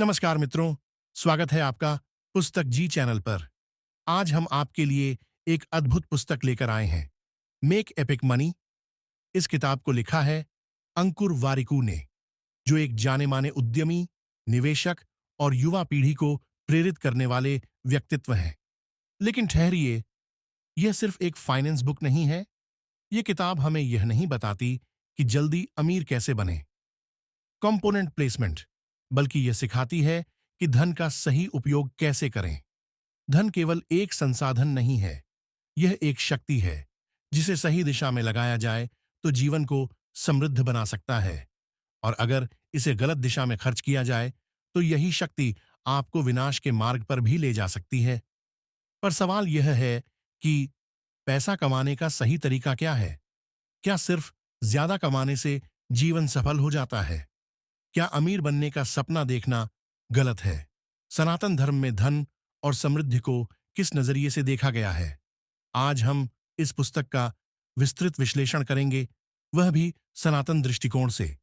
नमस्कार मित्रों, स्वागत है आपका पुस्तक जी चैनल पर। आज हम आपके लिए एक अद्भुत पुस्तक लेकर आए हैं, मेक एपिक मनी। इस किताब को लिखा है अंकुर वारिकू ने, जो एक जाने-माने उद्यमी, निवेशक और युवा पीढ़ी को प्रेरित करने वाले व्यक्तित्व हैं। लेकिन ठहरिए, यह सिर्फ एक फाइनेंस बुक नहीं है। यह किताब हमें यह नहीं बताती कि जल्दी अमीर कैसे बने, कंपोनेंट प्लेसमेंट, बल्कि यह सिखाती है कि धन का सही उपयोग कैसे करें। धन केवल एक संसाधन नहीं है, यह एक शक्ति है जिसे सही दिशा में लगाया जाए तो जीवन को समृद्ध बना सकता है, और अगर इसे गलत दिशा में खर्च किया जाए तो यही शक्ति आपको विनाश के मार्ग पर भी ले जा सकती है। पर सवाल यह है कि पैसा कमाने का सही तरीका क्या है? क्या सिर्फ ज्यादा कमाने से जीवन सफल हो जाता है? क्या अमीर बनने का सपना देखना गलत है? सनातन धर्म में धन और समृद्धि को किस नजरिए से देखा गया है? आज हम इस पुस्तक का विस्तृत विश्लेषण करेंगे, वह भी सनातन दृष्टिकोण से,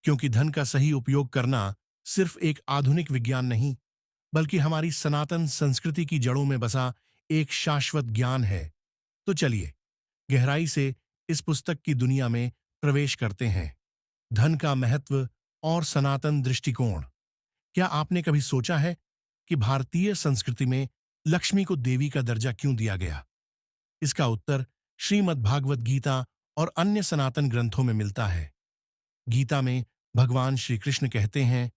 क्योंकि धन का सही उपयोग करना सिर्फ एक आधुनिक विज्ञान नहीं, बल्कि हमारी सनातन संस्कृति की जड़ों में बसा एक शाश्वत ज्ञान है। तो चलिए गहराई से इस पुस्तक की दुनिया में प्रवेश करते हैं। धन का महत्व और सनातन दृष्टिकोण। क्या आपने कभी सोचा है कि भारतीय संस्कृति में लक्ष्मी को देवी का दर्जा क्यों दिया गया? इसका उत्तर श्रीमद् भागवत गीता और अन्य सनातन ग्रंथों में मिलता है। गीता में भगवान श्री कृष्ण कहते हैं,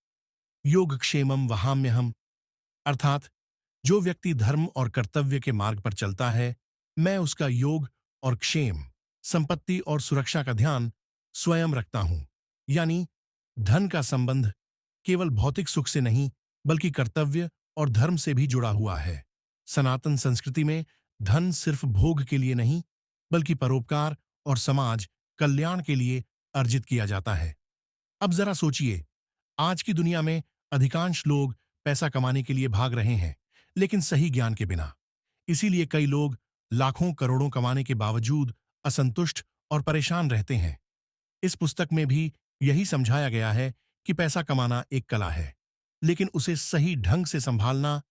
योगक्षेमम वहाम्यहम्, अर्थात जो व्यक्ति धर्म और कर्तव्य के मार्ग पर चलता है, मैं उसका योग और क्षेम, संपत्ति और सुरक्षा का ध्यान स्वयं रखता हूं। यानी धन का संबंध केवल भौतिक सुख से नहीं, बल्कि कर्तव्य और धर्म से भी जुड़ा हुआ है। सनातन संस्कृति में धन सिर्फ भोग के लिए नहीं, बल्कि परोपकार और समाज कल्याण के लिए अर्जित किया जाता है। अब जरा सोचिए, आज की दुनिया में अधिकांश लोग पैसा कमाने के लिए भाग रहे हैं, लेकिन सही ज्ञान के बिना। इसीलिए कई लोग लाखों करोड़ों कमाने के बावजूद असंतुष्ट और परेशान रहते हैं। इस पुस्तक में भी यही समझाया गया है कि पैसा कमाना एक कला है, लेकिन उसे सही ढंग से संभालना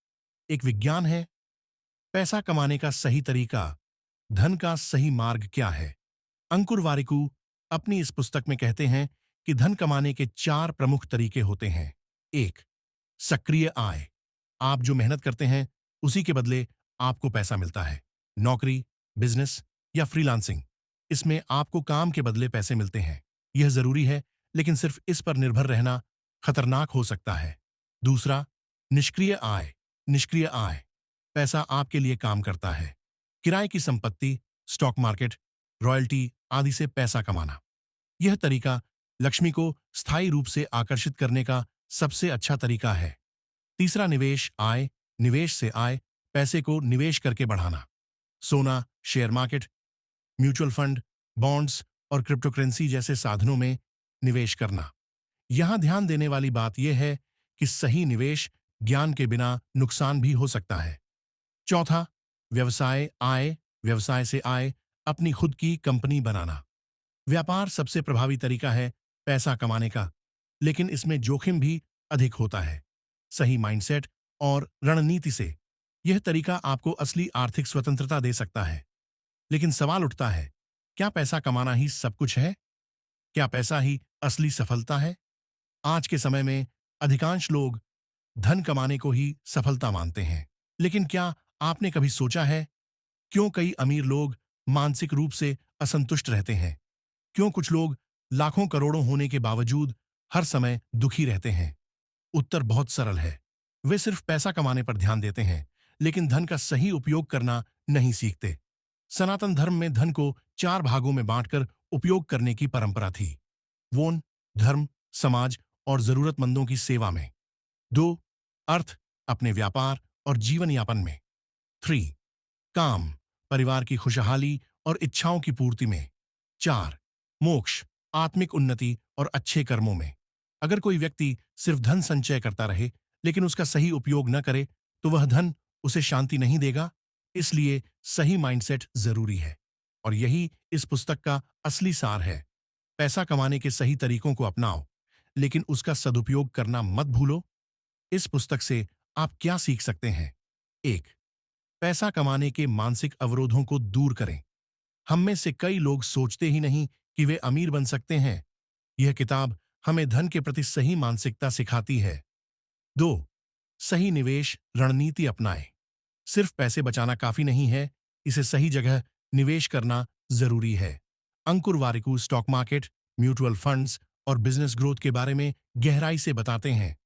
एक विज्ञान है। पैसा कमाने का सही तरीका, धन का सही मार्ग क्या है? अंकुर वारिकू अपनी इस पुस्तक में कहते हैं कि धन कमाने के 4 प्रमुख तरीके होते हैं। 1. सक्रिय आय। आप जो मेहनत करते हैं, उसी के बदले आपको पैसा मिलता है। नौकरी, बिजनेस या फ्रीलांसिंग, इसमें आपको काम के बदले पैसे मिलते हैं। यह जरूरी है, लेकिन सिर्फ इस पर निर्भर रहना खतरनाक हो सकता है। दूसरा, निष्क्रिय आय। निष्क्रिय आय, पैसा आपके लिए काम करता है। किराए की संपत्ति, स्टॉक मार्केट, रॉयल्टी आदि से पैसा कमाना। यह तरीका लक्ष्मी को स्थायी रूप से आकर्षित करने का सबसे अच्छा तरीका है। तीसरा, निवेश आय। निवेश से आय, पैसे को निवेश करके बढ़ाना। सोना, share market, mutual fund, bonds और क्रिप्टोकरेंसी जैसे साधनों में निवेश करना। यहां ध्यान देने वाली बात यह है कि सही निवेश ज्ञान के बिना नुकसान भी हो सकता है। चौथा, व्यवसाय आय। व्यवसाय से आय, अपनी खुद की कंपनी बनाना। व्यापार सबसे प्रभावी तरीका है पैसा कमाने का, लेकिन इसमें जोखिम भी अधिक होता है। सही माइंडसेट और रणनीति से यह तरीका आपको असली आर्थिक स्वतंत्रता दे सकता है। लेकिन सवाल उठता है, क्या पैसा कमाना ही सब कुछ है? क्या पैसा ही असली सफलता है? आज के समय में अधिकांश लोग धन कमाने को ही सफलता मानते हैं। लेकिन क्या आपने कभी सोचा है, क्यों कई अमीर लोग मानसिक रूप से असंतुष्ट रहते हैं? क्यों कुछ लोग लाखों करोड़ों होने के बावजूद हर समय दुखी रहते हैं? उत्तर बहुत सरल है। वे सिर्फ पैसा कमाने पर ध्यान देते हैं, लेकिन धन का सही उपयोग करना नहीं सीखते। सनातन धर्म में धन को 4 भागों में बांटकर उपयोग करने की परंपरा थी। वोन, धर्म, समाज और जरूरतमंदों की सेवा में। 2. अर्थ, अपने व्यापार और जीवन यापन में। 3. काम, परिवार की खुशहाली और इच्छाओं की पूर्ति में। 4. मोक्ष, आत्मिक उन्नति और अच्छे कर्मों में। अगर कोई व्यक्ति सिर्फ धन संचय करता रहे, लेकिन उसका सही उपयोग न करे, तो वह धन उसे शांति नहीं देगा। इसलिए सही माइंडसेट जरूरी है, और यही इस पुस्तक का असली सार है। पैसा कमाने के सही तरीकों को अपनाओ, लेकिन उसका सदुपयोग करना मत भूलो। इस पुस्तक से आप क्या सीख सकते हैं? एक, पैसा कमाने के मानसिक अवरोधों को दूर करें। हम में से कई लोग सोचते ही नहीं कि वे अमीर बन सकते हैं। यह किताब हमें धन के प्रति सही मानसिकता सिखाती है। दो, सही निवेश रणनीति अपनाएं। सिर्फ पैसे बचाना काफी नहीं है, इसे सही जगह निवेश करना जरूरी है। Ankur Warikoo stock market, mutual funds और बिजनेस ग्रोथ के बारे में गहराई से बताते हैं।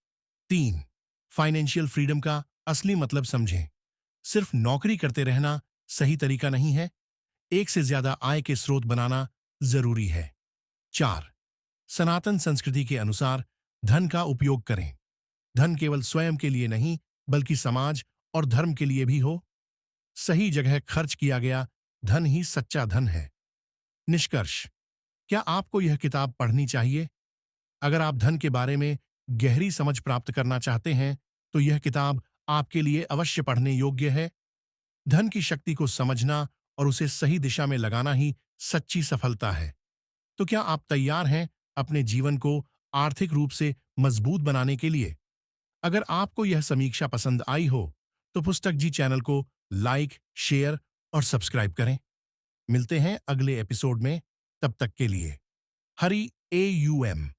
तीन, फाइनेंशियल फ्रीडम का असली मतलब समझें। सिर्फ नौकरी करते रहना सही तरीका नहीं है, एक से ज्यादा आय के स्रोत बनाना जरूरी है। चार, सनातन संस्कृति के अनुसार धन का उपयोग करें। धन केवल स्वयं के लिए नहीं, बल्कि समाज और धर्म के लिए भी हो। सही जगह खर्च किया गया धन ही सच्चा धन है। निष्कर्ष, क्या आपको यह किताब पढ़नी चाहिए? अगर आप धन के बारे में गहरी समझ प्राप्त करना चाहते हैं, तो यह किताब आपके लिए अवश्य पढ़ने योग्य है। धन की शक्ति को समझना और उसे सही दिशा में लगाना ही सच्ची सफलता है। तो क्या आप तैयार हैं अपने जीवन को आर्थिक रूप से मजबूत बनाने के लिए? अगर आपको यह समीक्षा पसंद आई हो, तो पुस्तक जी चैनल को लाइक, शेयर और सब्सक्राइब करें। मिलते हैं अगले एपिसोड में, तब तक के लिए हरि AUM।